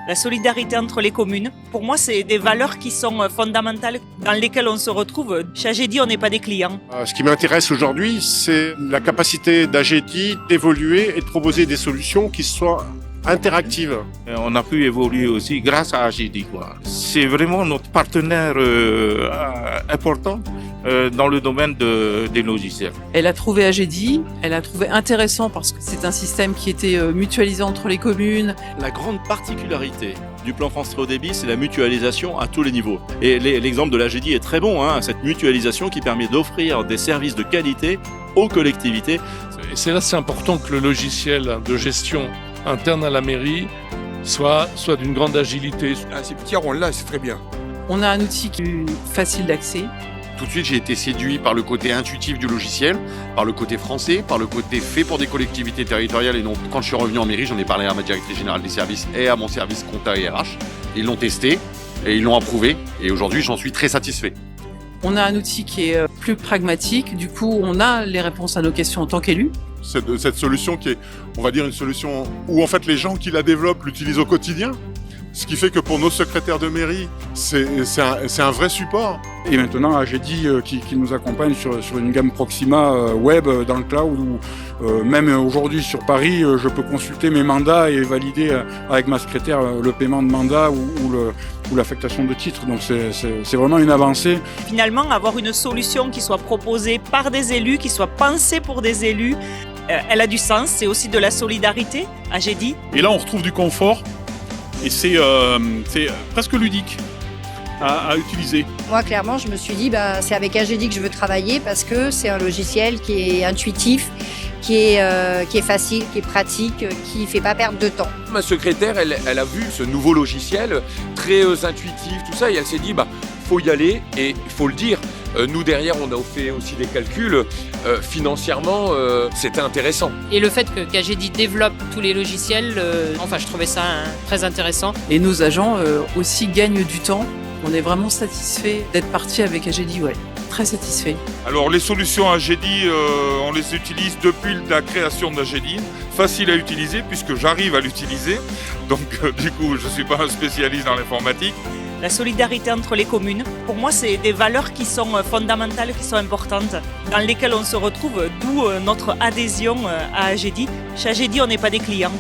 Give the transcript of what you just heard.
La solidarité entre les communes, pour moi, c'est des valeurs qui sont fondamentales dans lesquelles on se retrouve. Chez Agedi, on n'est pas des clients. Ce qui m'intéresse aujourd'hui, c'est la capacité d'Agedi d'évoluer et de proposer des solutions qui soient interactives. On a pu évoluer aussi grâce à Agedi, quoi. C'est vraiment notre partenaire important dans le domaine des logiciels. Elle a trouvé Agedi, elle a trouvé intéressant parce que c'est un système qui était mutualisé entre les communes. La grande particularité du plan France Très Haut Débit, c'est la mutualisation à tous les niveaux. Et l'exemple de l'Agedi est très bon, cette mutualisation qui permet d'offrir des services de qualité aux collectivités. Et c'est là, c'est important que le logiciel de gestion interne à la mairie soit d'une grande agilité. Ces petits on l'a, c'est très bien. On a un outil qui est facile d'accès. Tout de suite, j'ai été séduit par le côté intuitif du logiciel, par le côté français, par le côté fait pour des collectivités territoriales. Et donc, quand je suis revenu en mairie, j'en ai parlé à ma directrice générale des services et à mon service compta et RH. Ils l'ont testé et ils l'ont approuvé. Et aujourd'hui, j'en suis très satisfait. On a un outil qui est plus pragmatique. Du coup, on a les réponses à nos questions en tant qu'élus. Cette solution qui est, on va dire, une solution où en fait les gens qui la développent l'utilisent au quotidien. Ce qui fait que pour nos secrétaires de mairie, c'est un vrai support. Et maintenant, Agedi qui nous accompagne sur une gamme Proxima web dans le cloud, où même aujourd'hui sur Paris, je peux consulter mes mandats et valider avec ma secrétaire le paiement de mandat ou l'affectation de titres. Donc c'est vraiment une avancée. Finalement, avoir une solution qui soit proposée par des élus, qui soit pensée pour des élus, elle a du sens, c'est aussi de la solidarité, Agedi. Et là, on retrouve du confort. Et c'est presque ludique à utiliser. Moi, clairement, je me suis dit, c'est avec Agedi que je veux travailler parce que c'est un logiciel qui est intuitif, qui est facile, qui est pratique, qui ne fait pas perdre de temps. Ma secrétaire, elle a vu ce nouveau logiciel très intuitif, tout ça, et elle s'est dit, faut y aller et il faut le dire. Nous, derrière, on a fait aussi des calculs. Financièrement, c'était intéressant. Et le fait qu'Agedi développe tous les logiciels, je trouvais ça très intéressant. Et nos agents aussi gagnent du temps. On est vraiment satisfait d'être parti avec Agedi, ouais. Très satisfait. Alors les solutions Agedi, on les utilise depuis la création d'Agedi. Facile à utiliser puisque j'arrive à l'utiliser. Donc du coup, je ne suis pas un spécialiste dans l'informatique. La solidarité entre les communes, pour moi, c'est des valeurs qui sont fondamentales, qui sont importantes, dans lesquelles on se retrouve, d'où notre adhésion à Agedi. Chez Agedi, on n'est pas des clients.